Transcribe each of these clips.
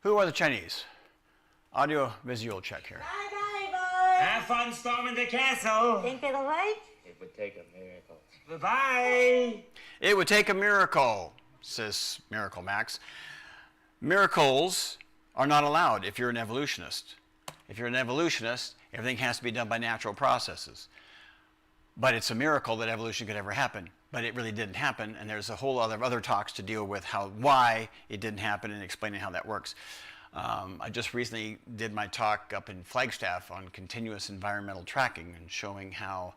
Who are the Chinese? Audio visual check here. Bye-bye, boys. Have fun storming the castle. Think it'll work? It would take a miracle. Bye-bye. It would take a miracle, says Miracle Max. Miracles are not allowed if you're an evolutionist. If you're an evolutionist, everything has to be done by natural processes. But it's a miracle that evolution could ever happen. But it really didn't happen, and there's a whole lot of other talks to deal with why it didn't happen and explaining how that works. I just recently did my talk up in Flagstaff on continuous environmental tracking and showing how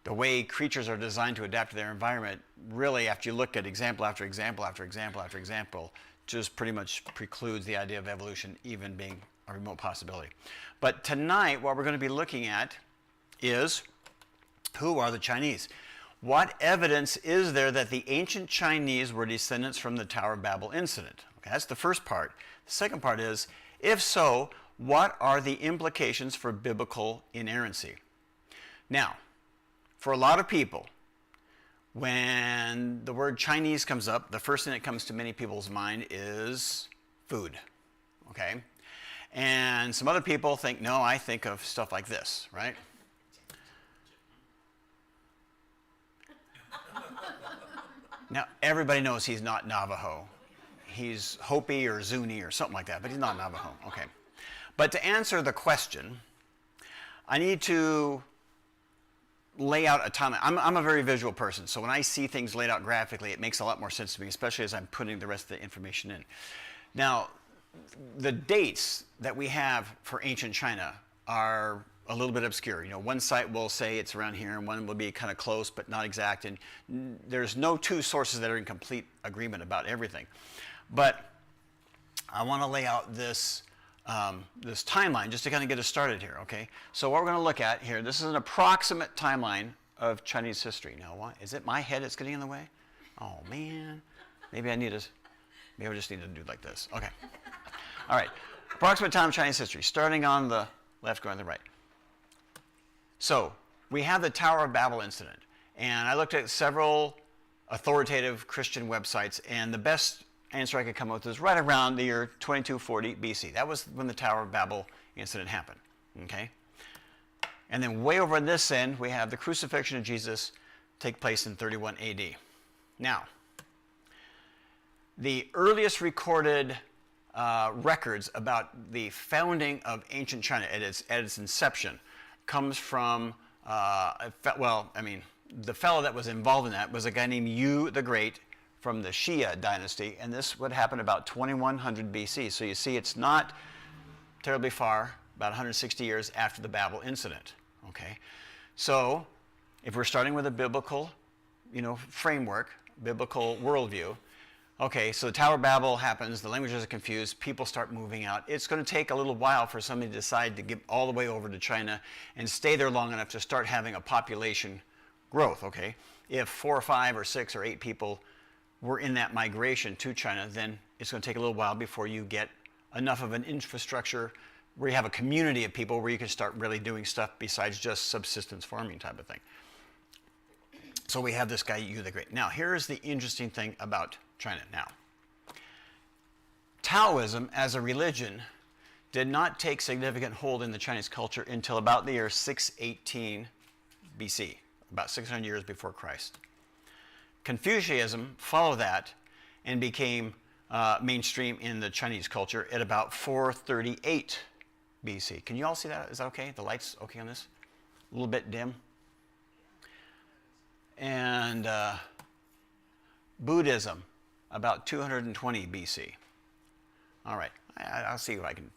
the way creatures are designed to adapt to their environment, really, after you look at example after example after example after example, just pretty much precludes the idea of evolution even being a remote possibility. But tonight, what we're going to be looking at is, who are the Chinese? What evidence is there that the ancient Chinese were descendants from the Tower of Babel incident? Okay, that's the first part. The second part is, if so, what are the implications for biblical inerrancy? Now, for a lot of people, when the word Chinese comes up, the first thing that comes to many people's mind is food, okay? And some other people think, no, I think of stuff like this, right? Now, everybody knows he's not Navajo. He's Hopi or Zuni or something like that, but he's not Navajo, okay? But to answer the question, I need to lay out a timeline. I'm a very visual person, so when I see things laid out graphically, it makes a lot more sense to me, especially as I'm putting the rest of the information in. Now, the dates that we have for ancient China are a little bit obscure. You know, one site will say it's around here, and one will be kind of close, but not exact, and there's no two sources that are in complete agreement about everything. But I want to lay out this this timeline just to kind of get us started here, okay? So what we're going to look at here, this is an approximate timeline of Chinese history. Now, what, is it my head that's getting in the way? Oh, man. Maybe I just need to do like this. Okay. All right. Approximate time of Chinese history, starting on the left, going to the right. So we have the Tower of Babel incident. And I looked at several authoritative Christian websites, and the best answer I could come up with is right around the year 2240 BC. That was when the Tower of Babel incident happened. Okay? And then way over on this end, we have the crucifixion of Jesus take place in 31 AD. Now, the earliest recorded records about the founding of ancient China at its inception comes from, the fellow that was involved in that was a guy named Yu the Great from the Xia dynasty, and this would happen about 2100 BC. So you see, it's not terribly far, about 160 years after the Babel incident. Okay, so if we're starting with a biblical, framework, biblical worldview. Okay, so the Tower of Babel happens, the languages are confused, people start moving out. It's going to take a little while for somebody to decide to get all the way over to China and stay there long enough to start having a population growth, okay? If 4 or 5 or 6 or 8 people were in that migration to China, then it's going to take a little while before you get enough of an infrastructure where you have a community of people where you can start really doing stuff besides just subsistence farming type of thing. So we have this guy, Yu the Great. Now, here's the interesting thing about China now. Taoism as a religion did not take significant hold in the Chinese culture until about the year 618 BC, about 600 years before Christ. Confucianism followed that and became mainstream in the Chinese culture at about 438 BC. Can you all see that? Is that okay? The light's okay on this? A little bit dim. And Buddhism, about 220 BC. All right, I'll see if I can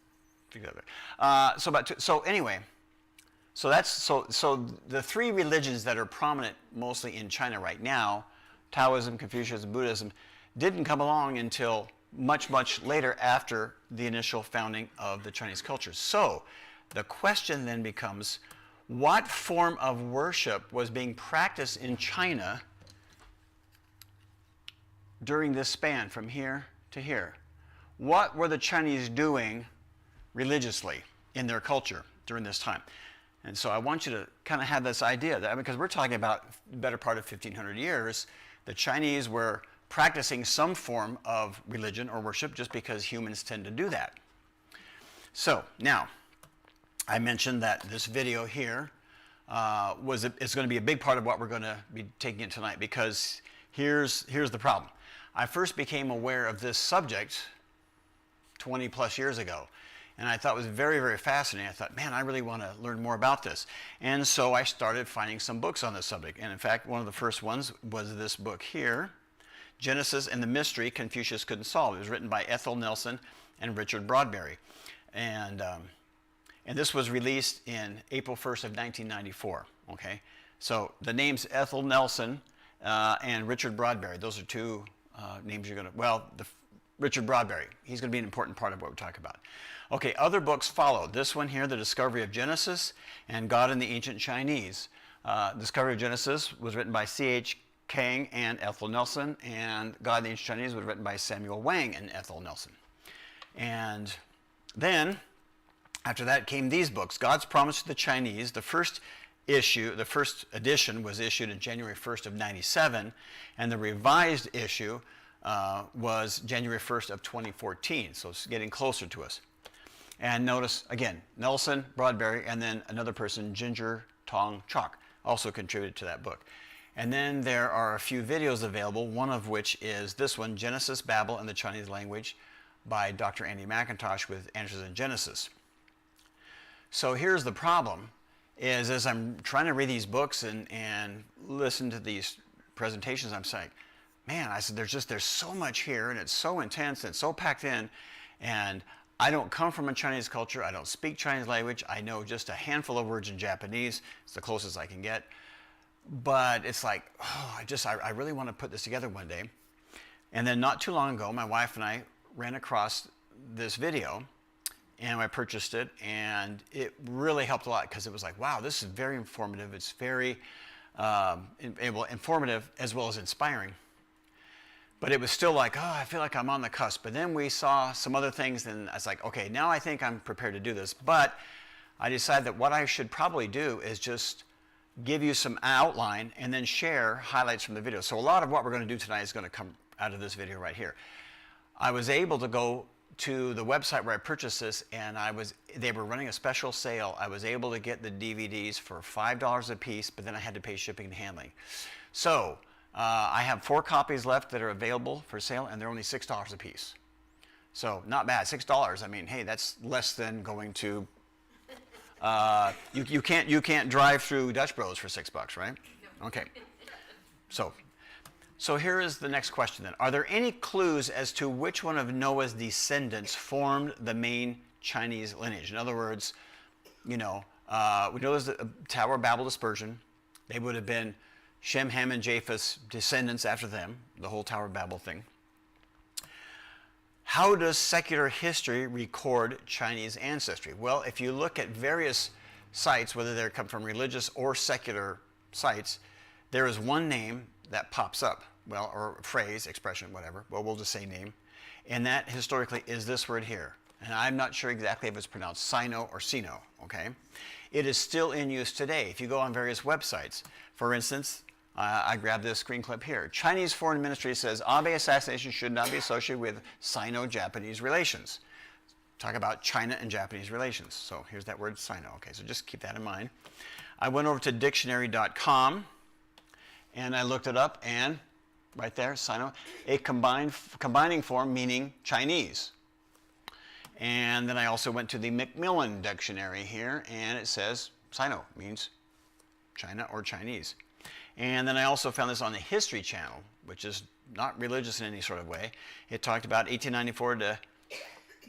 figure that out. So the three religions that are prominent mostly in China right now, Taoism, Confucianism, Buddhism, didn't come along until much, much later after the initial founding of the Chinese culture. So the question then becomes, what form of worship was being practiced in China during this span from here to here? What were the Chinese doing religiously in their culture during this time? And so I want you to kind of have this idea that, because we're talking about the better part of 1500 years, the Chinese were practicing some form of religion or worship just because humans tend to do that. So now, I mentioned that this video here is going to be a big part of what we're going to be taking in tonight, because here's the problem. I first became aware of this subject 20 plus years ago, and I thought it was very, very fascinating. I thought, man, I really want to learn more about this. And so I started finding some books on this subject. And in fact, one of the first ones was this book here, Genesis and the Mystery Confucius Couldn't Solve. It was written by Ethel Nelson and Richard Broadberry. And this was released in April 1st of 1994, okay? So the names Ethel Nelson and Richard Broadberry, those are two names you're going to, Richard Broadberry, he's going to be an important part of what we're talking about. Okay, other books followed. This one here, The Discovery of Genesis and God in the Ancient Chinese. Discovery of Genesis was written by C.H. Kang and Ethel Nelson, and God in the Ancient Chinese was written by Samuel Wang and Ethel Nelson. And then, after that came these books, God's Promise to the Chinese. The first edition was issued in January 1st of 97, and the revised issue was January 1st of 2014, so it's getting closer to us. And notice, again, Nelson, Broadberry, and then another person, Ginger Tong Chok, also contributed to that book. And then there are a few videos available, one of which is this one, Genesis, Babel, and the Chinese Language, by Dr. Andy McIntosh with Answers in Genesis. So here's the problem, is as I'm trying to read these books and listen to these presentations, I'm saying, man, I said, there's so much here, and it's so intense, and it's so packed in, and I don't come from a Chinese culture. I don't speak Chinese language. I know just a handful of words in Japanese. It's the closest I can get. But it's like, oh, I really want to put this together one day. And then not too long ago, my wife and I ran across this video, and I purchased it, and it really helped a lot, because it was like, wow, this is very informative. It's very informative as well as inspiring. But it was still like, oh, I feel like I'm on the cusp. But then we saw some other things, and I was like, okay, now I think I'm prepared to do this. But I decided that what I should probably do is just give you some outline and then share highlights from the video. So a lot of what we're going to do tonight is going to come out of this video right here. I was able to go to the website where I purchased this, and they were running a special sale. I was able to get the DVDs for $5 a piece, but then I had to pay shipping and handling. So I have 4 copies left that are available for sale, and they're only $6 a piece. So not bad, $6. I mean, hey, that's less than going to. You can't drive through Dutch Bros for $6, right? Okay. So here is the next question then. Are there any clues as to which one of Noah's descendants formed the main Chinese lineage? In other words, we know there's the Tower of Babel dispersion. They would have been Shem, Ham, and Japheth's descendants after them, the whole Tower of Babel thing. How does secular history record Chinese ancestry? Well, if you look at various sites, whether they come from religious or secular sites, there is one name that pops up, well, or phrase, expression, whatever, well, we'll just say name, and that historically is this word here. And I'm not sure exactly if it's pronounced Sino or Sino, okay? It is still in use today. If you go on various websites, for instance, I grabbed this screen clip here. Chinese Foreign Ministry says Abe assassination should not be associated with Sino-Japanese relations. Talk about China and Japanese relations. So here's that word Sino. Okay, so just keep that in mind. I went over to dictionary.com and I looked it up, and right there, Sino, a combining form meaning Chinese. And then I also went to the Macmillan Dictionary here, and it says Sino means China or Chinese. And then I also found this on the History Channel, which is not religious in any sort of way. It talked about 1894 to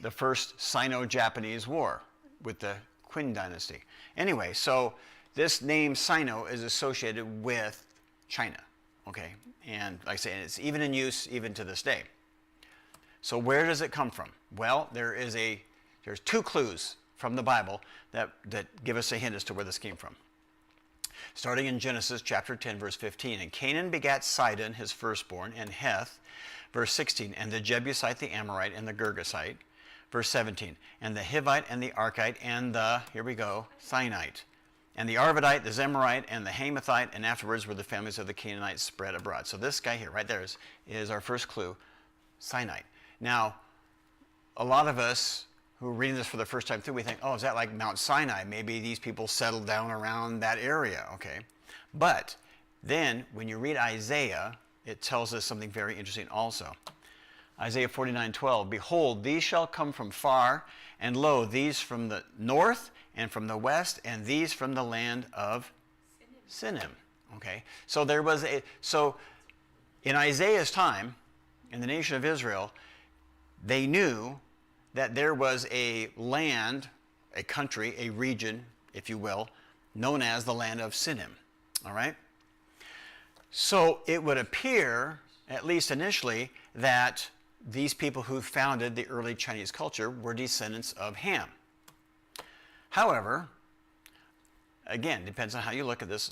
the first Sino-Japanese War with the Qin dynasty. Anyway, so this name Sino is associated with China, okay? And like I say, it's even in use even to this day. So where does it come from? Well, there's 2 clues from the Bible that give us a hint as to where this came from. Starting in Genesis chapter 10, verse 15. And Canaan begat Sidon, his firstborn, and Heth, verse 16, and the Jebusite, the Amorite, and the Girgasite, verse 17, and the Hivite, and the Archite, and the, here we go, Sinite. and the Arvadite, the Zemarite, and the Hamathite, and afterwards were the families of the Canaanites spread abroad. So this guy here, right there, is our first clue, Sinai. Now, a lot of us who are reading this for the first time through, we think, oh, is that like Mount Sinai? Maybe these people settled down around that area, okay? But then, when you read Isaiah, it tells us something very interesting also. Isaiah 49:12, behold, these shall come from far, and lo, these from the north, and from the west, and these from the land of Sinim. Okay, so in Isaiah's time, in the nation of Israel, they knew that there was a land, a country, a region, if you will, known as the land of Sinim. All right? So it would appear, at least initially, that these people who founded the early Chinese culture were descendants of Ham. However, again, depends on how you look at this.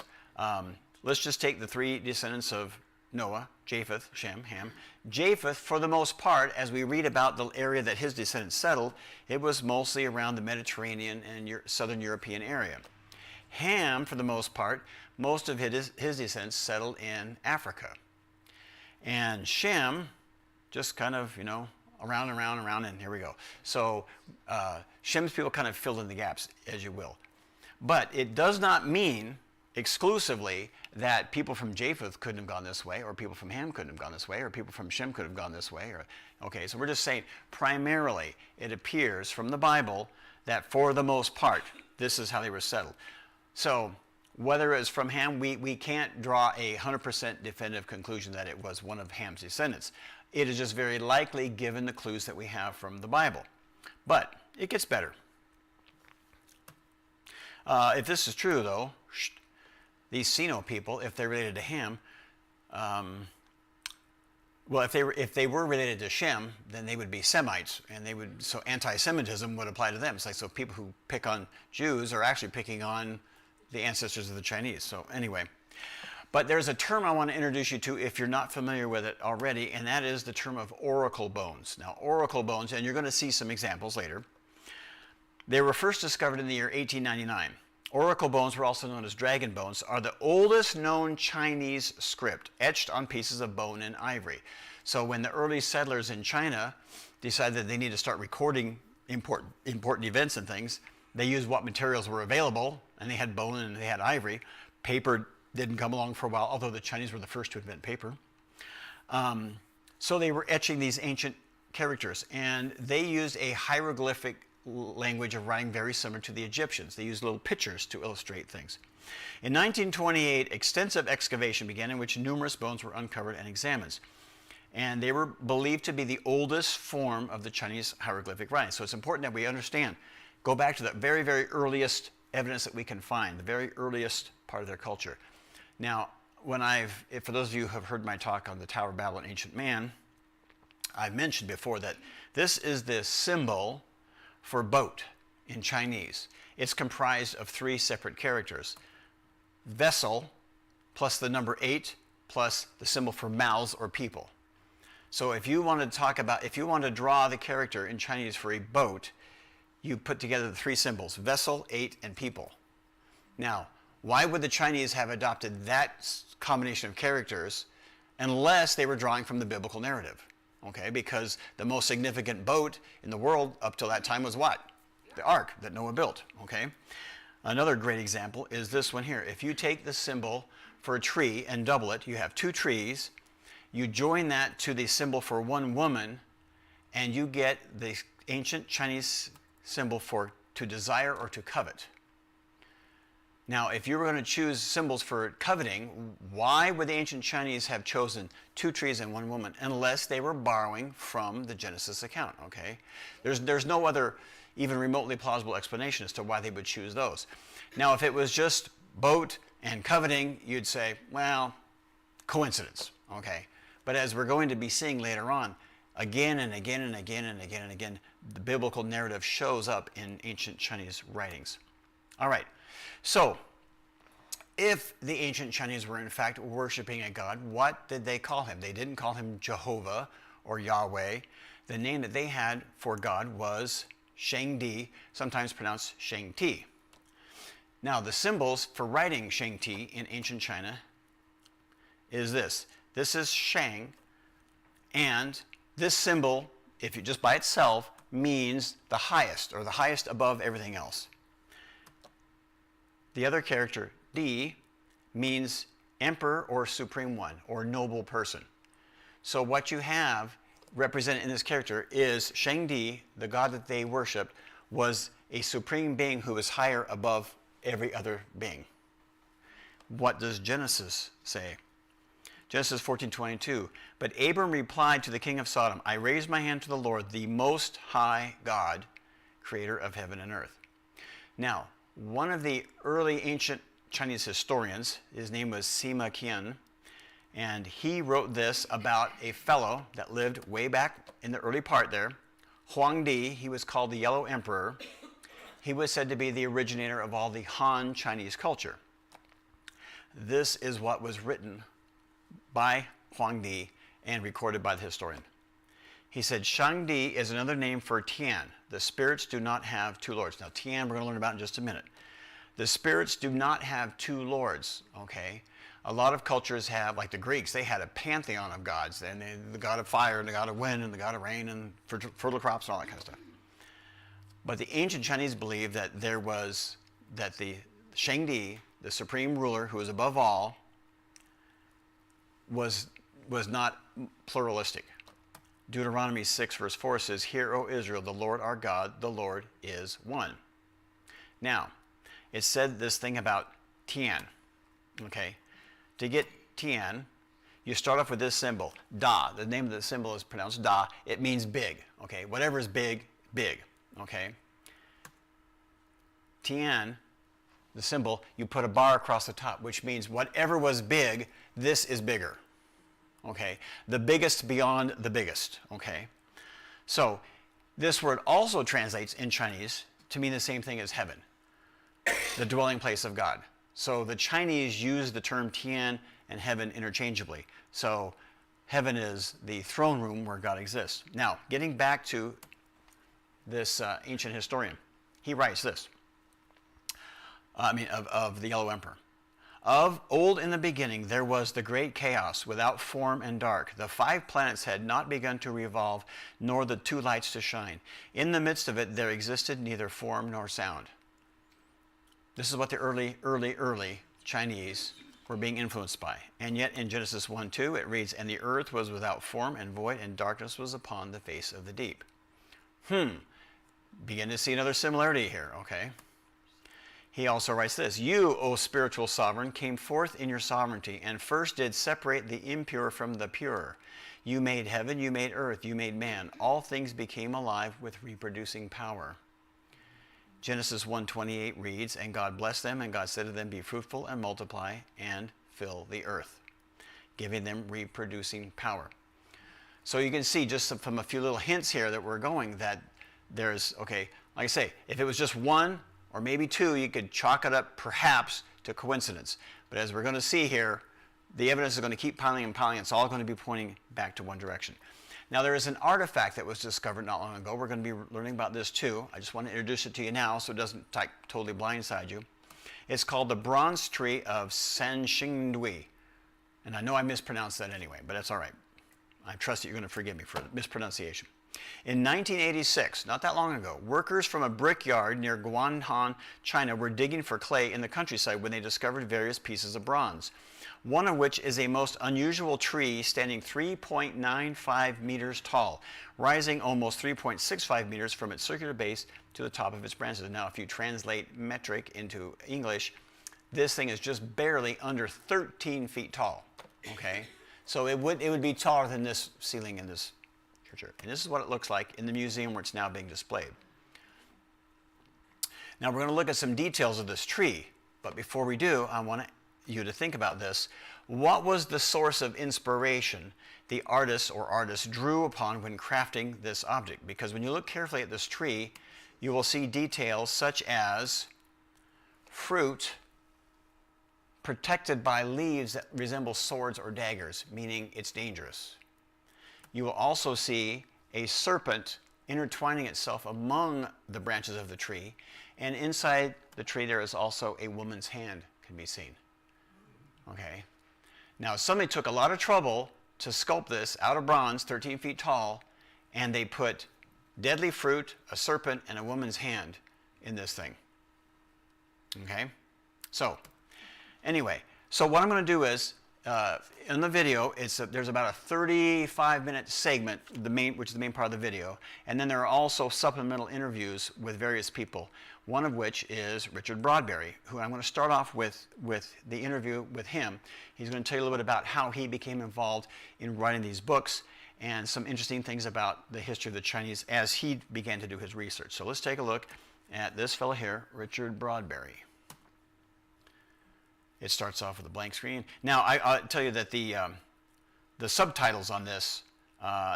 Let's just take the three descendants of Noah, Japheth, Shem, Ham. Japheth, for the most part, as we read about the area that his descendants settled, it was mostly around the Mediterranean and southern European area. Ham, for the most part, most of his descendants settled in Africa. And Shem, just kind of, around, and here we go. So Shem's people kind of filled in the gaps, as you will. But it does not mean exclusively that people from Japheth couldn't have gone this way, or people from Ham couldn't have gone this way, or people from Shem could have gone this way. Okay, so we're just saying primarily it appears from the Bible that for the most part, this is how they were settled. So whether it's from Ham, we can't draw a 100% definitive conclusion that it was one of Ham's descendants. It is just very likely given the clues that we have from the Bible. But it gets better. If this is true, though, these Sino people, if they're related to Ham, if they were related to Shem, then they would be Semites, and so anti-Semitism would apply to them. It's like, so people who pick on Jews are actually picking on the ancestors of the Chinese. So anyway, but there's a term I want to introduce you to if you're not familiar with it already, and that is the term of oracle bones. Now, oracle bones, and you're going to see some examples later, they were first discovered in the year 1899. Oracle bones, were also known as dragon bones, are the oldest known Chinese script etched on pieces of bone and ivory. So when the early settlers in China decided that they need to start recording important events and things, they used what materials were available, and they had bone and they had ivory. Paper didn't come along for a while, although the Chinese were the first to invent paper. So they were etching these ancient characters, and they used a hieroglyphic language of writing very similar to the Egyptians. They used little pictures to illustrate things. In 1928, extensive excavation began in which numerous bones were uncovered and examined. And they were believed to be the oldest form of the Chinese hieroglyphic writing. So it's important that we understand, go back to the very, very earliest evidence that we can find, the very earliest part of their culture. Now, for those of you who have heard my talk on the Tower of Babel and Ancient Man, I've mentioned before that this is the symbol for boat in Chinese. It's comprised of three separate characters. Vessel plus the number 8 plus the symbol for mouths or people. So if you want to draw the character in Chinese for a boat, you put together the three symbols, vessel, 8, and people. Now, why would the Chinese have adopted that combination of characters unless they were drawing from the biblical narrative? Okay, because the most significant boat in the world up till that time was what? The ark that Noah built, okay? Another great example is this one here. If you take the symbol for a tree and double it, you have two trees, you join that to the symbol for one woman, and you get the ancient Chinese symbol for to desire or to covet. Now, if you were going to choose symbols for coveting, why would the ancient Chinese have chosen two trees and one woman unless they were borrowing from the Genesis account, okay? There's no other even remotely plausible explanation as to why they would choose those. Now, if it was just boat and coveting, you'd say, well, coincidence, okay? But as we're going to be seeing later on, again and again and again and again and again, the biblical narrative shows up in ancient Chinese writings. All right. So, if the ancient Chinese were in fact worshiping a god, what did they call him? They didn't call him Jehovah or Yahweh. The name that they had for God was Shangdi, sometimes pronounced Shangti. Now, the symbols for writing Shangti in ancient China is this. This is Shang, and this symbol, if you just by itself, means the highest, or the highest above everything else. The other character, Di, means emperor or supreme one, or noble person. So what you have represented in this character is Shangdi, the god that they worshipped, was a supreme being who was higher above every other being. What does Genesis say? Genesis 14:22. But Abram replied to the king of Sodom, I raised my hand to the Lord, the Most High God, creator of heaven and earth. Now, one of the early ancient Chinese historians, his name was Sima Qian, and he wrote this about a fellow that lived way back in the early part there, Huang Di. He was called the Yellow Emperor. He was said to be the originator of all the Han Chinese culture. This is what was written by Huang Di and recorded by the historian. He said, Shangdi is another name for Tian. The spirits do not have two lords. Now, Tian, we're going to learn about in just a minute. The spirits do not have two lords, okay? A lot of cultures have, like the Greeks, they had a pantheon of gods. And the god of fire, and the god of wind, and the god of rain, and fertile crops, and all that kind of stuff. But the ancient Chinese believed that the Shangdi, the supreme ruler who was above all, was not pluralistic. Deuteronomy 6 verse 4 says, Hear, O Israel, the Lord our God, the Lord is one. Now, it said this thing about Tian, okay? To get Tian, you start off with this symbol, Da. The name of the symbol is pronounced Da. It means big, okay? Whatever is big, big, okay? Tian, the symbol, you put a bar across the top, which means whatever was big, this is bigger, okay? The biggest beyond the biggest, okay? So this word also translates in Chinese to mean the same thing as heaven, the dwelling place of God. So the Chinese use the term Tian and heaven interchangeably. So heaven is the throne room where God exists. Now, getting back to this ancient historian, he writes this, of the Yellow Emperor. Of old in the beginning there was the great chaos, without form and dark. The 5 planets had not begun to revolve, nor the 2 lights to shine. In the midst of it there existed neither form nor sound. This is what the early Chinese were being influenced by. And yet in Genesis 1:2 it reads, And the earth was without form and void, and darkness was upon the face of the deep. Begin to see another similarity here, okay? He also writes this, You, O spiritual sovereign, came forth in your sovereignty, and first did separate the impure from the pure. You made heaven, you made earth, you made man. All things became alive with reproducing power. Genesis 1:28 reads, And God blessed them, and God said to them, Be fruitful and multiply and fill the earth, giving them reproducing power. So you can see just from a few little hints here that we're going that there's, okay, like I say, if it was just 1 or maybe 2, you could chalk it up perhaps to coincidence. But as we're going to see here, the evidence is going to keep piling and piling. It's all going to be pointing back to one direction. Now, there is an artifact that was discovered not long ago. We're going to be learning about this too. I just want to introduce it to you now so it doesn't totally blindside you. It's called the Bronze Tree of Sanxingdui. And I know I mispronounced that anyway, but that's all right. I trust that you're going to forgive me for the mispronunciation. In 1986, not that long ago, workers from a brickyard near Guanghan, China, were digging for clay in the countryside when they discovered various pieces of bronze, one of which is a most unusual tree standing 3.95 meters tall, rising almost 3.65 meters from its circular base to the top of its branches. Now, if you translate metric into English, this thing is just barely under 13 feet tall, okay? So it would be taller than this ceiling in this church. And this is what it looks like in the museum where it's now being displayed. Now we're going to look at some details of this tree, but before we do, I want you to think about this. What was the source of inspiration the artist or artists drew upon when crafting this object? Because when you look carefully at this tree, you will see details such as fruit protected by leaves that resemble swords or daggers, meaning it's dangerous. You will also see a serpent intertwining itself among the branches of the tree. And inside the tree there is also a woman's hand can be seen. Okay. Now somebody took a lot of trouble to sculpt this out of bronze, 13 feet tall, and they put deadly fruit, a serpent, and a woman's hand in this thing. Okay? So, anyway, so what I'm going to do is, in the video, there's about a 35-minute segment, which is the main part of the video, and then there are also supplemental interviews with various people, one of which is Richard Broadberry, who I'm going to start off with the interview with him. He's going to tell you a little bit about how he became involved in writing these books and some interesting things about the history of the Chinese as he began to do his research. So let's take a look at this fellow here, Richard Broadberry. It starts off with a blank screen. Now, I'll tell you that the subtitles on this,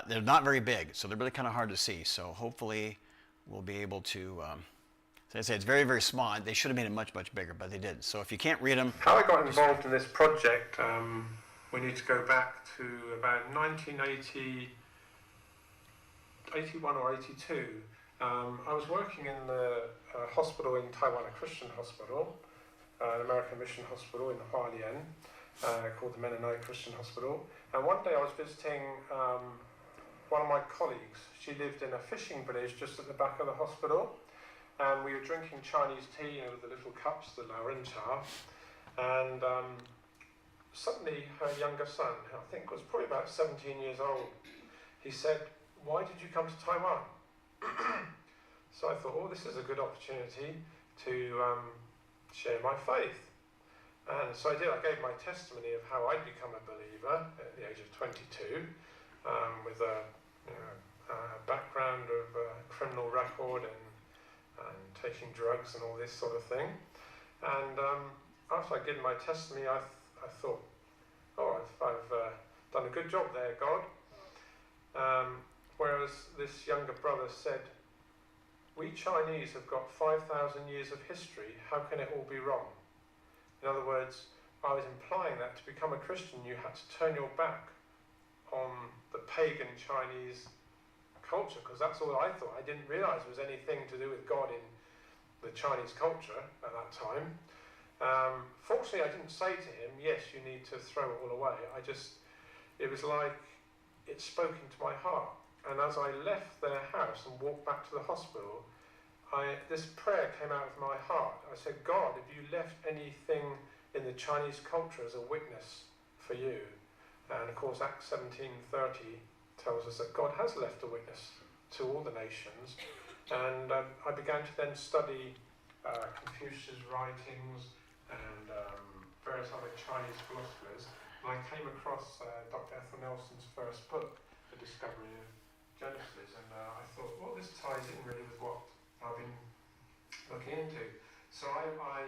they're not very big, so they're really kind of hard to see. So hopefully we'll be able to, as I say, it's very, very small. They should have made it much, much bigger, but they didn't. So if you can't read them... How I got involved in this project, we need to go back to about 1980, 81 or 82. I was working in the hospital in Taiwan, a Christian hospital, an American mission hospital in Hualien, called the Mennonite Christian Hospital. And one day I was visiting one of my colleagues. She lived in a fishing village just at the back of the hospital. And we were drinking Chinese tea, with the little cups, the laorincha. And suddenly her younger son, I think was probably about 17 years old, he said, "Why did you come to Taiwan?" So I thought, oh, this is a good opportunity to share my faith. And so I did. I gave my testimony of how I'd become a believer at the age of 22, with a background of criminal record and taking drugs and all this sort of thing. And after I gave my testimony, I thought, oh, I've done a good job there, God. Whereas this younger brother said, "We Chinese have got 5,000 years of history, how can it all be wrong?" In other words, I was implying that to become a Christian you had to turn your back on the pagan Chinese culture, because that's all I thought. I didn't realise there was anything to do with God in the Chinese culture at that time. Fortunately, I didn't say to him, yes, you need to throw it all away. It was like it spoke into my heart. And as I left their house and walked back to the hospital, this prayer came out of my heart. I said, God, have you left anything in the Chinese culture as a witness for you? And of course, Acts 17:30 tells us that God has left a witness to all the nations. And I began to then study Confucius' writings and various other Chinese philosophers. And I came across Dr. Ethel Nelson's first book, The Discovery of Genesis, and I thought, well, this ties in really with what I've been looking into. So I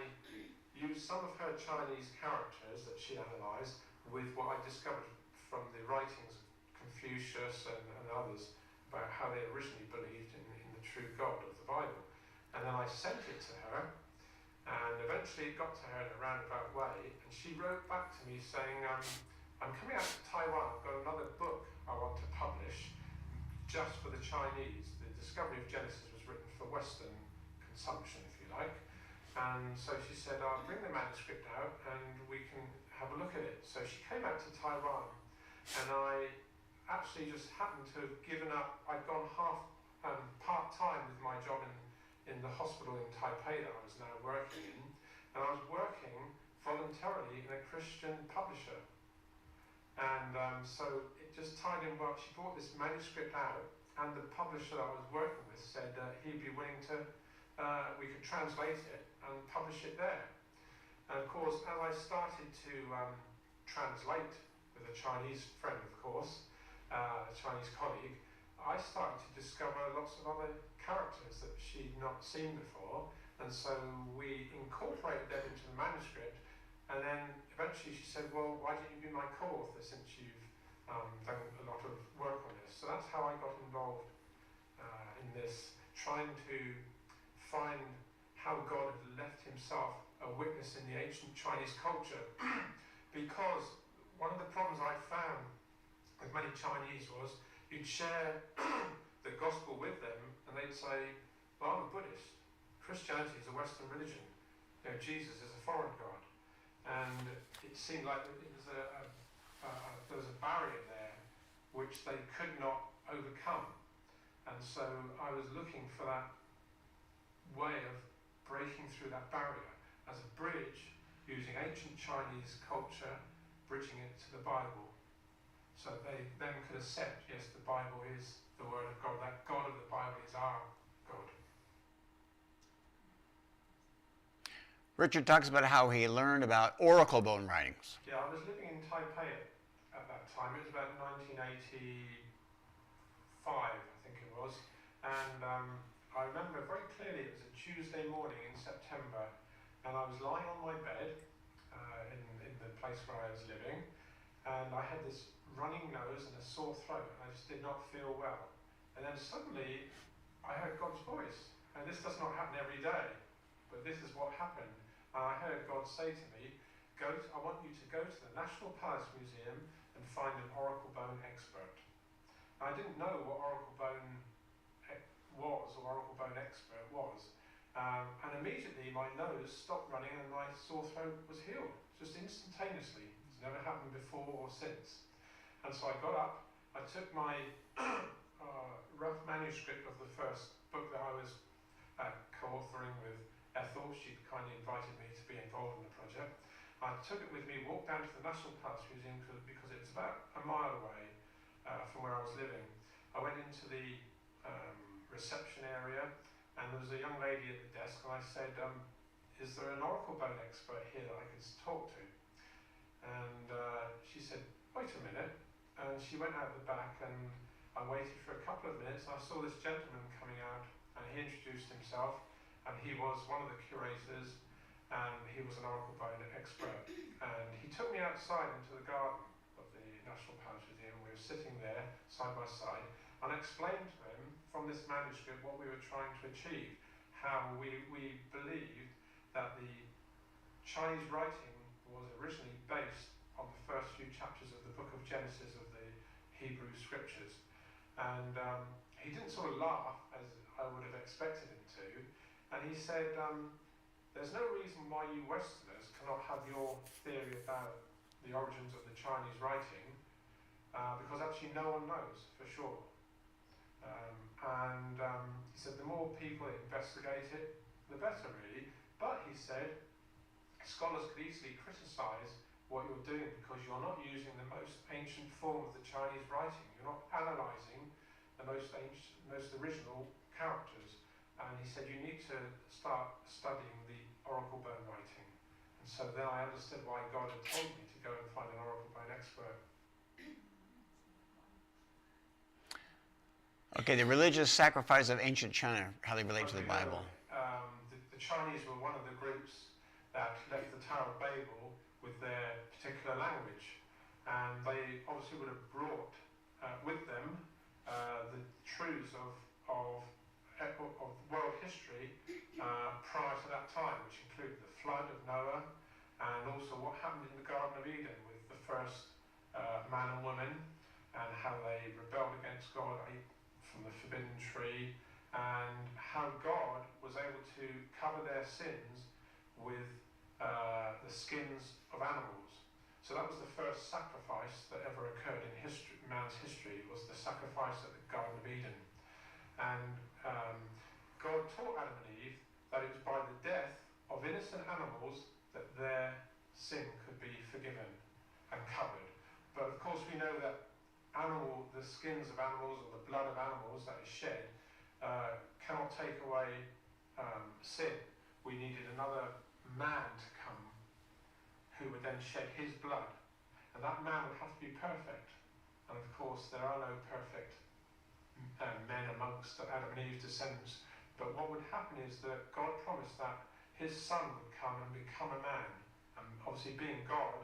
used some of her Chinese characters that she analysed with what I discovered from the writings of Confucius and others about how they originally believed in the true God of the Bible. And then I sent it to her, and eventually it got to her in a roundabout way, and she wrote back to me saying, I'm coming out to Taiwan, I've got another book I want to publish just for the Chinese. The Discovery of Genesis was written for Western consumption, if you like. And so she said, I'll bring the manuscript out and we can have a look at it. So she came out to Taiwan, and I actually just happened to have given up. I'd gone part-time with my job in the hospital in Taipei that I was now working in, and I was working voluntarily in a Christian publisher. And so it just tied in well. She brought this manuscript out, and the publisher that I was working with said he'd be willing to, we could translate it and publish it there. And of course, as I started to translate with a Chinese friend, of course, a Chinese colleague, I started to discover lots of other characters that she'd not seen before, and so we incorporated them into the manuscript. And then eventually she said, well, why don't you be my co-author since you've done a lot of work on this? So that's how I got involved in this, trying to find how God had left himself a witness in the ancient Chinese culture. Because one of the problems I found with many Chinese was you'd share the gospel with them, and they'd say, well, I'm a Buddhist. Christianity is a Western religion. You know, Jesus is a foreign god. And it seemed like it was there was a barrier there which they could not overcome. And so I was looking for that way of breaking through that barrier as a bridge, using ancient Chinese culture, bridging it to the Bible. So they then could accept, yes, the Bible is the Word of God, that God of the Bible is our God. Richard talks about how he learned about oracle bone writings. Yeah, I was living in Taipei at that time. It was about 1985, I think it was. And I remember very clearly it was a Tuesday morning in September, and I was lying on my bed in the place where I was living, and I had this running nose and a sore throat. I just did not feel well. And then suddenly I heard God's voice. And this does not happen every day, but this is what happened. And I heard God say to me, I want you to go to the National Palace Museum and find an oracle bone expert. I didn't know what oracle bone was, or oracle bone expert was. And immediately my nose stopped running and my sore throat was healed, just instantaneously. It's never happened before or since. And so I got up, I took my rough manuscript of the first book that I was co-authoring with Ethel. She kindly invited me to be involved in the project. I took it with me, walked down to the National Palace Museum because it was about a mile away from where I was living. I went into the reception area, and there was a young lady at the desk, and I said, is there an oracle bone expert here that I could talk to? And she said, wait a minute. And she went out the back, and I waited for a couple of minutes, and I saw this gentleman coming out, and he introduced himself, and he was one of the curators, and he was an oracle bone expert. And he took me outside into the garden of the National Palace Museum. We were sitting there, side by side, and I explained to him from this manuscript what we were trying to achieve, how we believed that the Chinese writing was originally based on the first few chapters of the book of Genesis of the Hebrew scriptures. And he didn't sort of laugh as I would have expected him to, and he said, there's no reason why you Westerners cannot have your theory about the origins of the Chinese writing, because actually no one knows for sure. He said the more people that investigate it, the better really. But he said, scholars could easily criticise what you're doing because you're not using the most ancient form of the Chinese writing. You're not analysing the most original characters. And he said you need to start studying the oracle bone writing. And so then I understood why God had told me to go and find an oracle bone expert. Okay, the religious sacrifice of ancient China, how they relate to the Bible. The Chinese were one of the groups that left the Tower of Babel with their particular language, and they obviously would have brought with them the truths of world history prior to that time, which included the flood of Noah, and also what happened in the Garden of Eden with the first man and woman, and how they rebelled against God, ate from the forbidden tree, and how God was able to cover their sins with the skins of animals. So that was the first sacrifice that ever occurred in history, man's history, was the sacrifice at the Garden of Eden. And God taught Adam and Eve that it was by the death of innocent animals that their sin could be forgiven and covered. But of course we know that the skins of animals or the blood of animals that is shed cannot take away sin. We needed another man to come who would then shed his blood, and that man would have to be perfect. And of course there are no perfect men amongst Adam and Eve's descendants, but what would happen is that God promised that his son would come and become a man, and obviously being God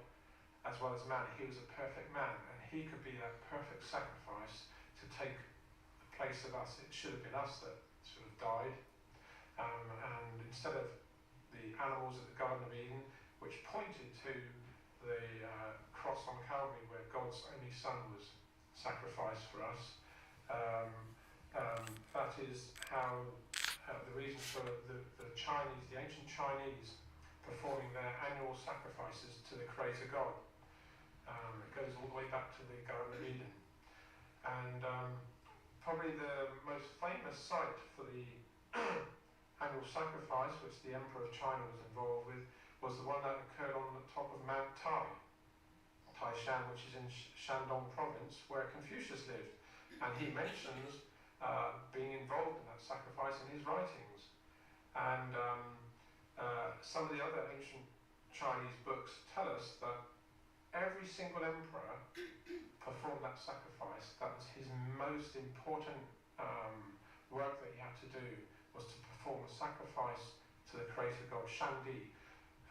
as well as man, he was a perfect man, and he could be that perfect sacrifice to take the place of us. It should have been us that should have died, and instead of the animals at the Garden of Eden, which pointed to the cross on Calvary where God's only son was sacrificed for us, That is how the reason for the Chinese, the ancient Chinese, performing their annual sacrifices to the Creator God. It goes all the way back to the Garden of Eden. And probably the most famous site for the annual sacrifice, which the Emperor of China was involved with, was the one that occurred on the top of Mount Taishan, which is in Shandong province, where Confucius lived. And he mentions being involved in that sacrifice in his writings. And some of the other ancient Chinese books tell us that every single emperor performed that sacrifice. That was his most important work that he had to do, was to perform a sacrifice to the Creator God, Shangdi,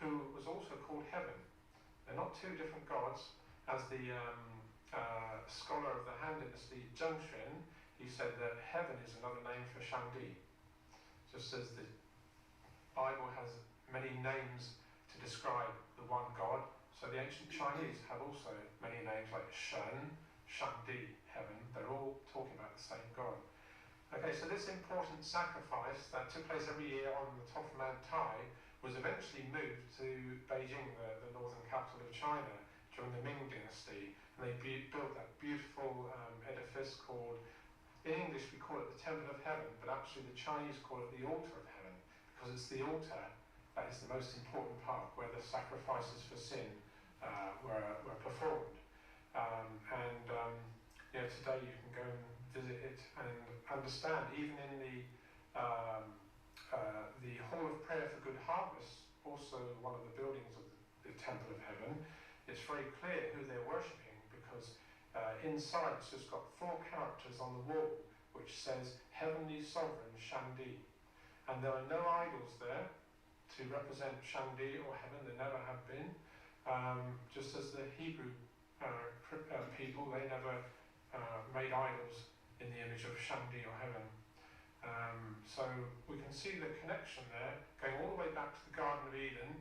who was also called Heaven. They're not two different gods. As the scholar of the Han Dynasty, Zheng Xuan, he said that Heaven is another name for Shangdi. Just as the Bible has many names to describe the one God, so the ancient Chinese have also many names like Shen, Shangdi, Heaven. They're all talking about the same God. Okay, so this important sacrifice that took place every year on the top of Mount Tai was eventually moved to Beijing, the northern capital of China, during the Ming Dynasty. And they built that beautiful edifice called, in English we call it the Temple of Heaven, but actually the Chinese call it the Altar of Heaven, because it's the altar that is the most important part, where the sacrifices for sin were performed. You know, today you can go and visit it and understand, even in the Hall of Prayer for Good Harvest, also one of the buildings of the Temple of Heaven, it's very clear who they're worshipping, because inside it's just got 4 characters on the wall which says Heavenly Sovereign Shangdi. And there are no idols there to represent Shangdi or Heaven. There never have been. Just as the Hebrew people, they never made idols in the image of Shangdi or Heaven. So we can see the connection there, going all the way back to the Garden of Eden.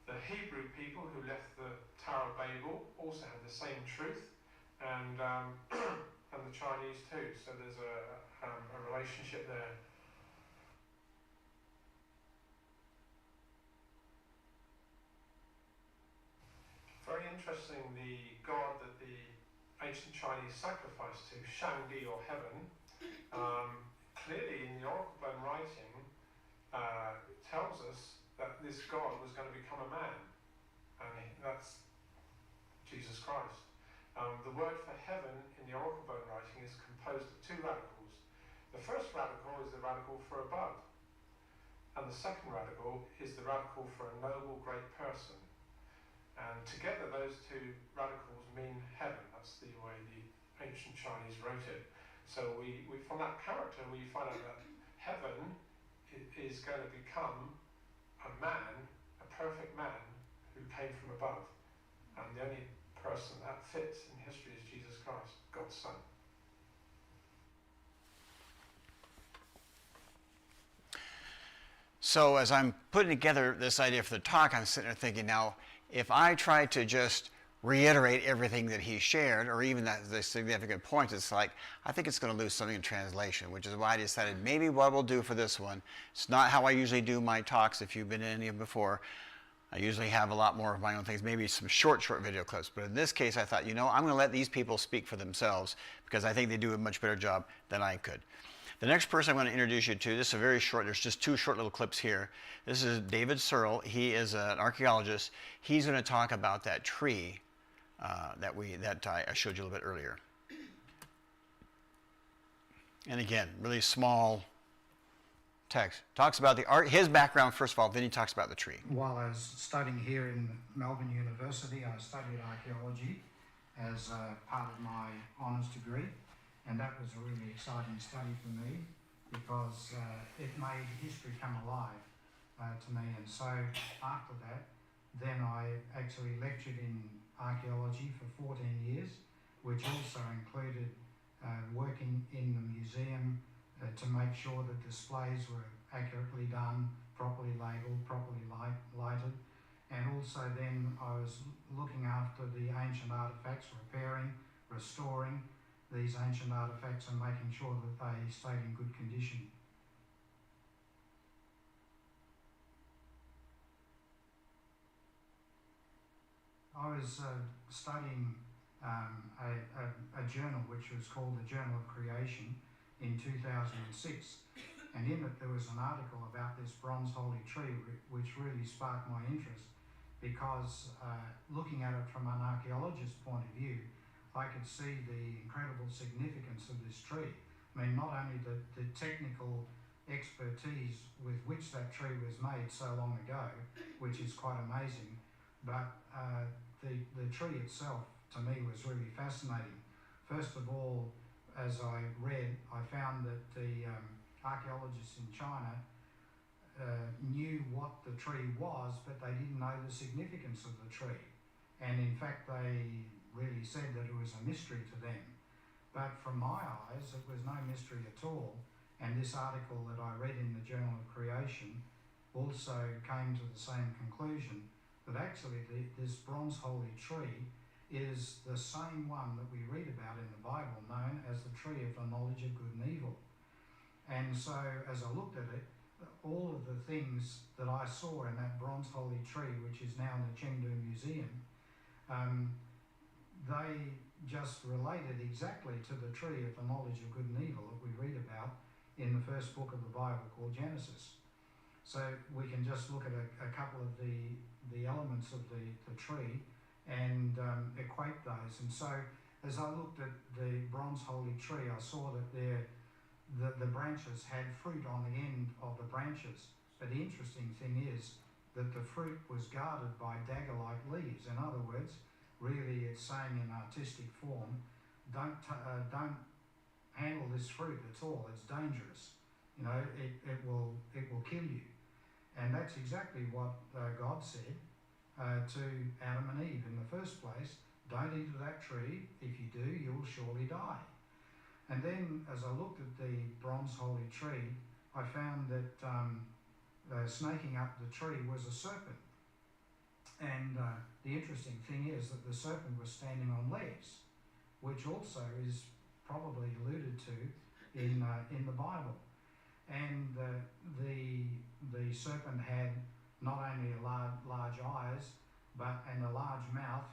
The Hebrew people who left the Tower of Babel also had the same truth, and the Chinese too. So there's a relationship there. Very interesting, the god that the ancient Chinese sacrificed to, Shangdi or Heaven, clearly in the oracle bone writing tells us that this god was going to become a man, and that's Jesus Christ. The word for heaven in the oracle bone writing is composed of 2 radicals. The first radical is the radical for above, and the second radical is the radical for a noble, great person. And together those 2 radicals mean heaven. That's the way the ancient Chinese wrote it. So we from that character we find out that heaven is going to become a man, a perfect man who came from above. And the only person that fits in history is Jesus Christ, God's Son. So as I'm putting together this idea for the talk, I'm sitting there thinking, now, if I try to just reiterate everything that he shared, or even the significant points, it's like, I think it's going to lose something in translation, which is why I decided maybe what we'll do for this one, it's not how I usually do my talks if you've been in any of them before. I usually have a lot more of my own things, maybe some short video clips. But in this case, I thought, you know, I'm going to let these people speak for themselves, because I think they do a much better job than I could. The next person I'm going to introduce you to, this is a very short, there's just 2 short little clips here. This is David Searle. He is an archaeologist. He's going to talk about that tree that I showed you a little bit earlier. And again, really small text. Talks about the art, his background first of all, then he talks about the tree. While I was studying here in Melbourne University, I studied archaeology as part of my honours degree. And that was a really exciting study for me, because it made history come alive to me. And so after that, then I actually lectured in archaeology for 14 years, which also included working in the museum to make sure that displays were accurately done, properly labelled, properly lighted. And also then I was looking after the ancient artefacts, repairing, restoring, these ancient artefacts and making sure that they stayed in good condition. I was studying a journal which was called the Journal of Creation in 2006, and in it there was an article about this bronze holy tree which really sparked my interest, because looking at it from an archaeologist's point of view, I could see the incredible significance of this tree. I mean, not only the technical expertise with which that tree was made so long ago, which is quite amazing, but the tree itself to me was really fascinating. First of all, as I read, I found that the archaeologists in China knew what the tree was, but they didn't know the significance of the tree. And in fact, they really said that it was a mystery to them. But from my eyes, it was no mystery at all. And this article that I read in the Journal of Creation also came to the same conclusion, that actually this bronze holy tree is the same one that we read about in the Bible, known as the tree of the knowledge of good and evil. And so as I looked at it, all of the things that I saw in that bronze holy tree, which is now in the Chengdu Museum, they just related exactly to the tree of the knowledge of good and evil that we read about in the first book of the Bible called Genesis. So we can just look at a couple of the elements of the tree and equate those. And so as I looked at the bronze holy tree, I saw that the branches had fruit on the end of the branches. But the interesting thing is that the fruit was guarded by dagger-like leaves. In other words, really it's saying in artistic form, don't handle this fruit at all. It's dangerous. You know, it will kill you. And that's exactly what God said to Adam and Eve in the first place. Don't eat of that tree. If you do, you'll surely die. And then as I looked at the bronze holy tree, I found that snaking up the tree was a serpent. And the interesting thing is that the serpent was standing on legs, which also is probably alluded to in the Bible. And the serpent had not only large eyes, and a large mouth,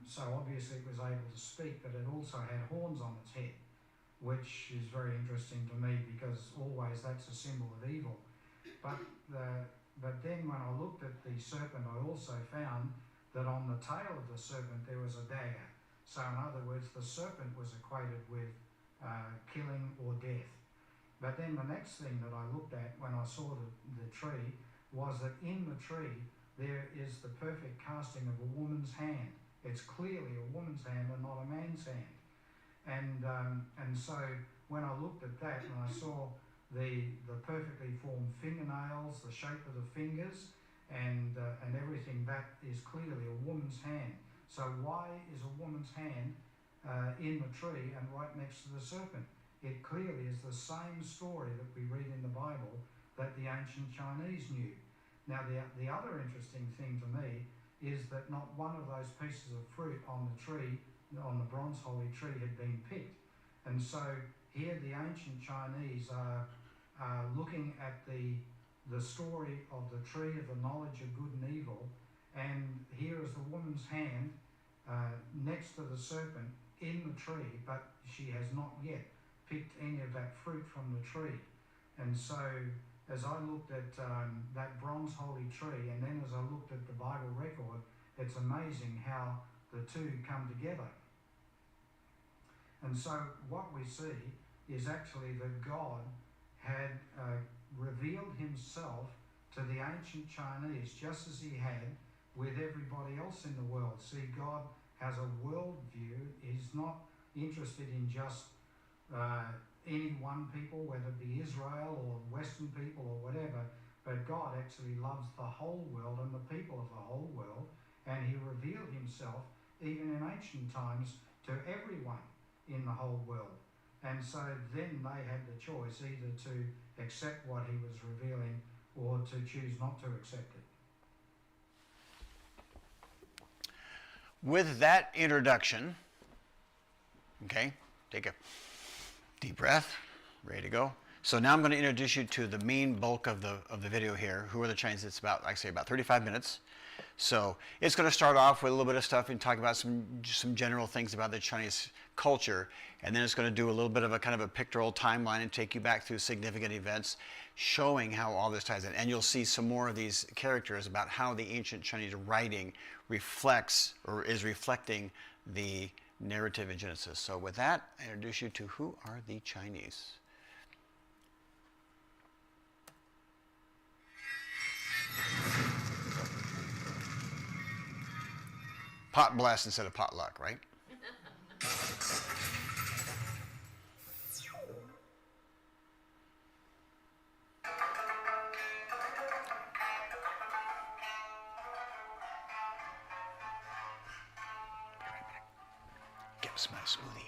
so obviously it was able to speak, but it also had horns on its head, which is very interesting to me because always that's a symbol of evil. But then when I looked at the serpent, I also found that on the tail of the serpent there was a dagger. So in other words, the serpent was equated with killing or death. But then the next thing that I looked at when I saw the tree was that in the tree there is the perfect casting of a woman's hand. It's clearly a woman's hand and not a man's hand. And so when I looked at that and I saw the perfectly formed fingernails, the shape of the fingers, and everything, that is clearly a woman's hand. So why is a woman's hand in the tree and right next to the serpent? It clearly is the same story that we read in the Bible that the ancient Chinese knew. Now the other interesting thing to me is that not one of those pieces of fruit on the tree, on the bronze holy tree, had been picked. And so here the ancient Chinese are looking at the story of the tree of the knowledge of good and evil, and here is the woman's hand next to the serpent in the tree, but she has not yet picked any of that fruit from the tree. And so as I looked at that bronze holy tree, and then as I looked at the Bible record, it's amazing how the two come together. And so what we see is actually that God had revealed himself to the ancient Chinese just as he had with everybody else in the world. See, God has a world view. He's not interested in just any one people, whether it be Israel or Western people or whatever, but God actually loves the whole world and the people of the whole world, and he revealed himself even in ancient times to everyone in the whole world. And so then they had the choice either to accept what he was revealing or to choose not to accept it. With that introduction, okay, Take a deep breath. Ready to go. So now I'm going to introduce you to the main bulk of the video here. Who are the Chinese? It's about, like I say, about 35 minutes. So it's going to start off with a little bit of stuff and talk about some general things about the Chinese culture, and then it's going to do a little bit of a kind of a pictorial timeline and take you back through significant events, showing how all this ties in. And you'll see some more of these characters about how the ancient Chinese writing reflects or is reflecting the narrative in Genesis. So with that, I introduce you to who are the Chinese. Pot blast instead of potluck, right? Get some of my smoothie.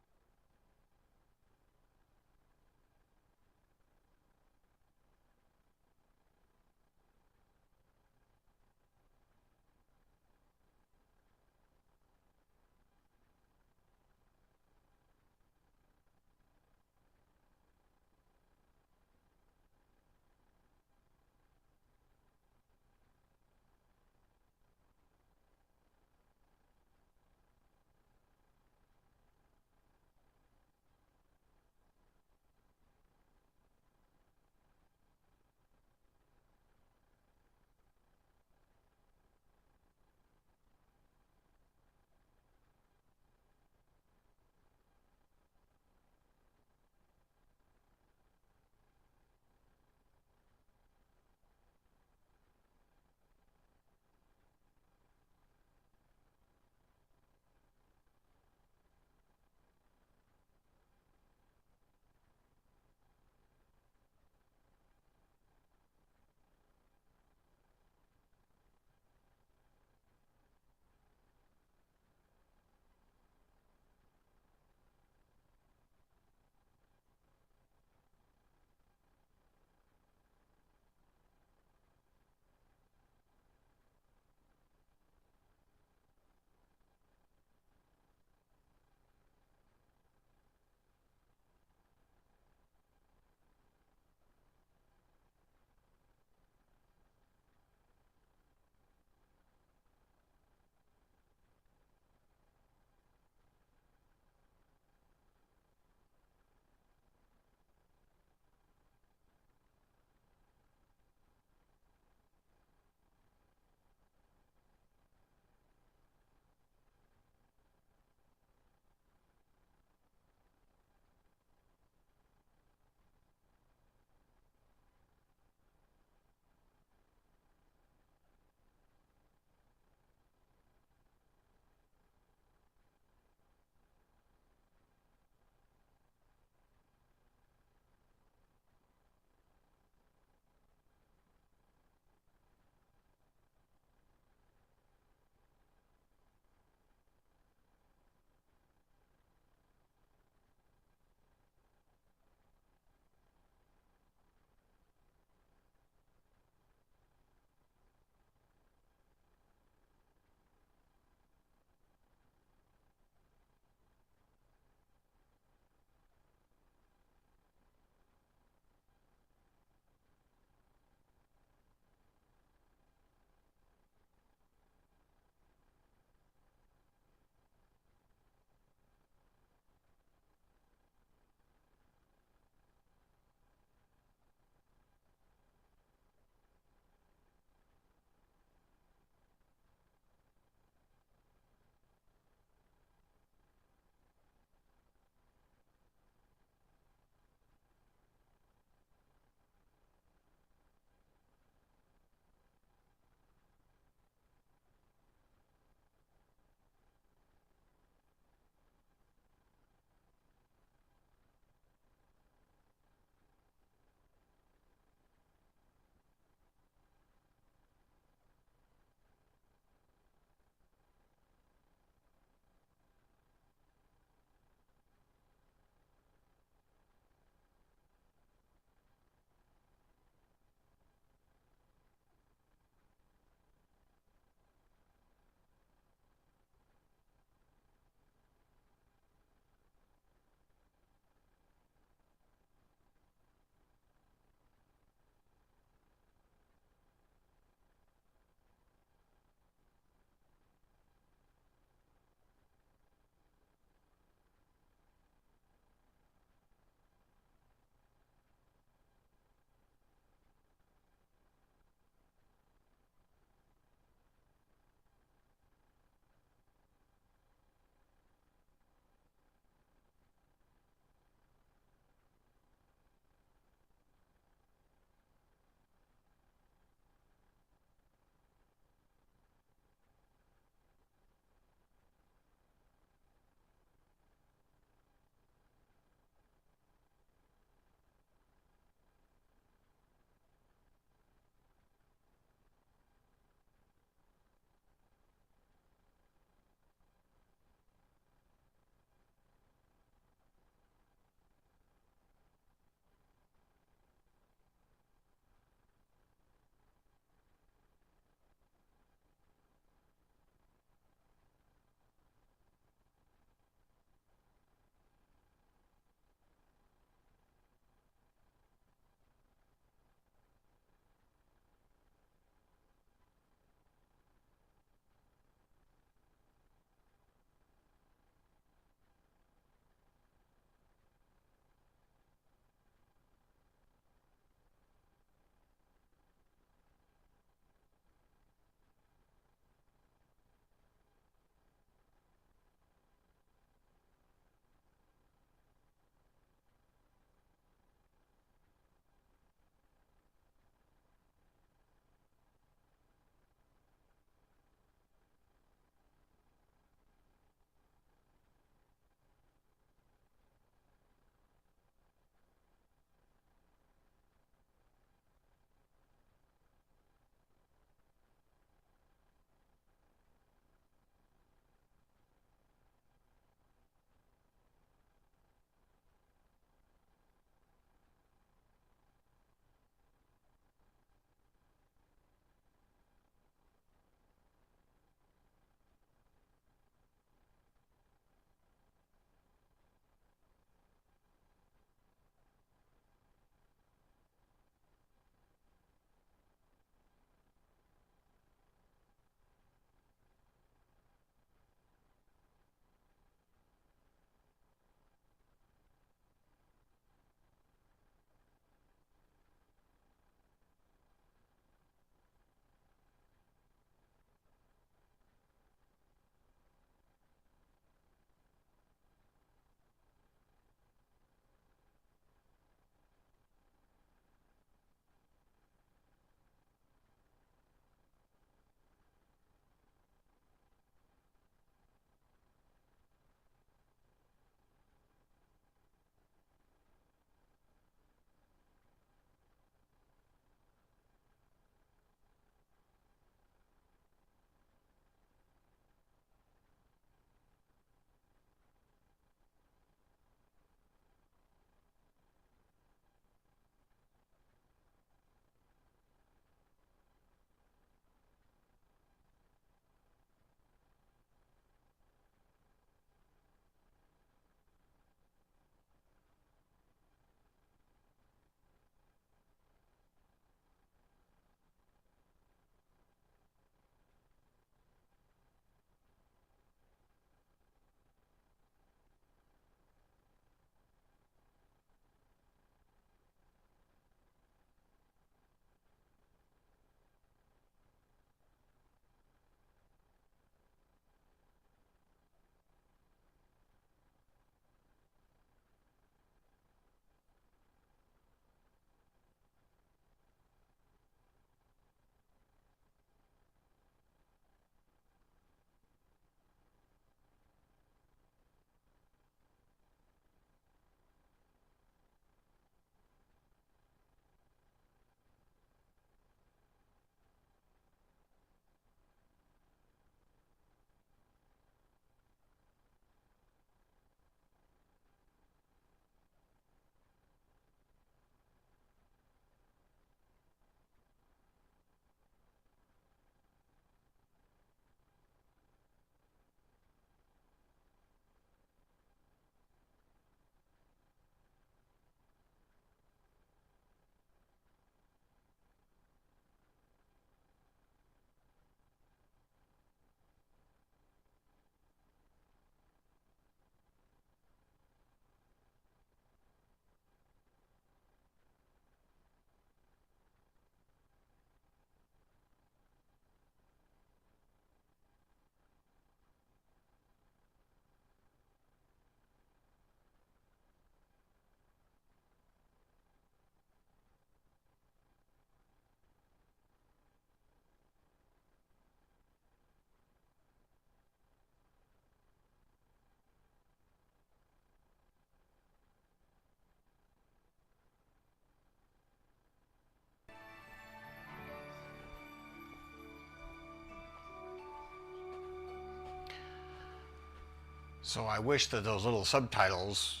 So I wish that those little subtitles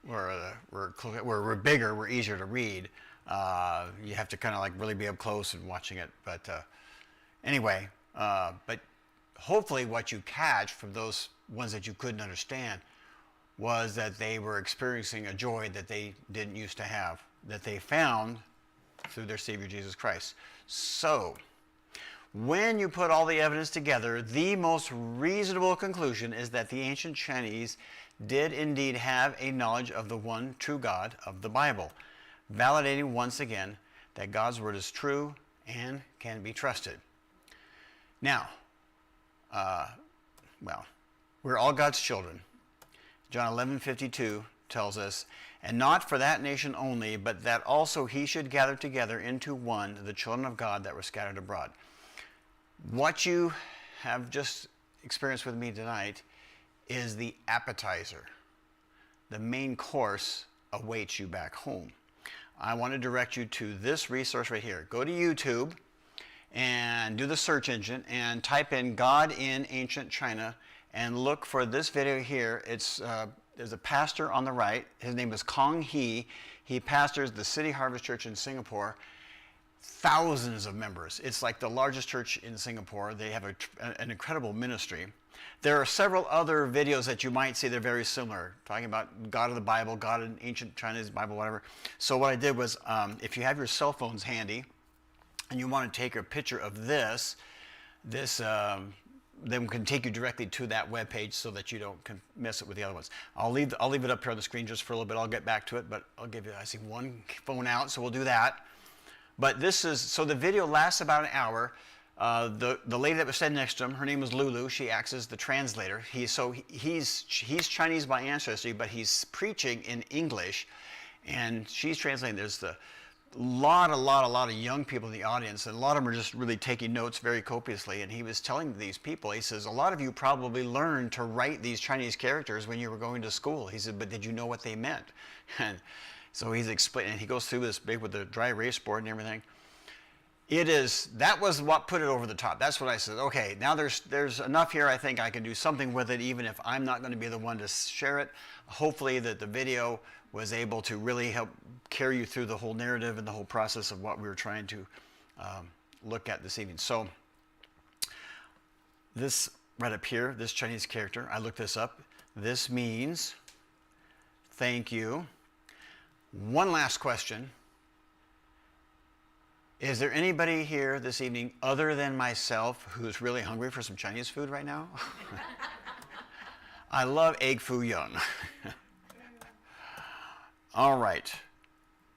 were bigger, were easier to read. You have to kind of like really be up close and watching it. But anyway, but hopefully what you catch from those ones that you couldn't understand was that they were experiencing a joy that they didn't used to have, that they found through their Savior Jesus Christ. So, when you put all the evidence together, the most reasonable conclusion is that the ancient Chinese did indeed have a knowledge of the one true God of the Bible, validating once again that God's word is true and can be trusted. Now, we're all God's children. John 11:52 tells us, and not for that nation only, but that also he should gather together into one the children of God that were scattered abroad. What you have just experienced with me tonight is the appetizer. The main course awaits you back home. I want to direct you to this resource right here. Go to YouTube and do the search engine and type in God in Ancient China and look for this video here. There's a pastor on the right. His name is Kong He. He pastors the City Harvest Church in Singapore. Thousands of members. It's like the largest church in Singapore. They have an incredible ministry. There are several other videos that you might see that are very similar, talking about God of the Bible, God in Ancient Chinese Bible, whatever. So what I did was, if you have your cell phones handy and you want to take a picture of this then can take you directly to that web page so that you don't miss it with the other ones. I'll leave it up here on the screen just for a little bit. I'll get back to it, but I'll give you, I see one phone out, so we'll do that. But so the video lasts about an hour. The lady that was standing next to him, her name was Lulu. She acts as the translator. He's Chinese by ancestry, but he's preaching in English, and she's translating. There's a lot of young people in the audience, and a lot of them are just really taking notes very copiously. And he was telling these people, he says, a lot of you probably learned to write these Chinese characters when you were going to school. He said, but did you know what they meant? And so he's explaining, he goes through this big with the dry erase board and everything. That was what put it over the top. That's what I said. Okay, now there's enough here. I think I can do something with it, even if I'm not going to be the one to share it. Hopefully that the video was able to really help carry you through the whole narrative and the whole process of what we were trying to look at this evening. So this right up here, this Chinese character, I looked this up. This means thank you. One last question. Is there anybody here this evening other than myself who's really hungry for some Chinese food right now? I love egg foo young. All right.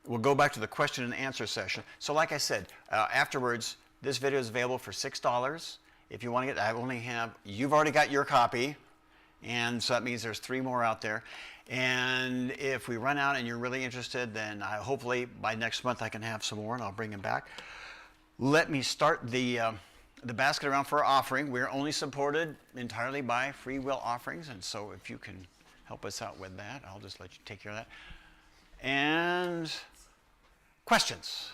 We'll go back to the question and answer session. So like I said, afterwards, this video is available for $6. If you want to get, you've already got your copy, and so that means there's 3 more out there. And if we run out and you're really interested, then hopefully by next month I can have some more and I'll bring them back. Let me start the basket around for our offering. We're only supported entirely by free will offerings, and so if you can help us out with that, I'll just let you take care of that. And questions?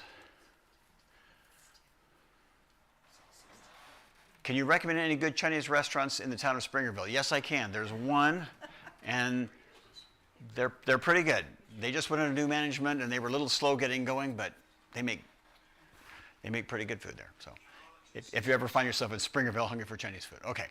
Can you recommend any good Chinese restaurants in the town of Springerville? Yes, I can. There's one, and they're pretty good. They just went under new management, and they were a little slow getting going, but they make pretty good food there. So if you ever find yourself in Springerville hungry for Chinese food. Okay.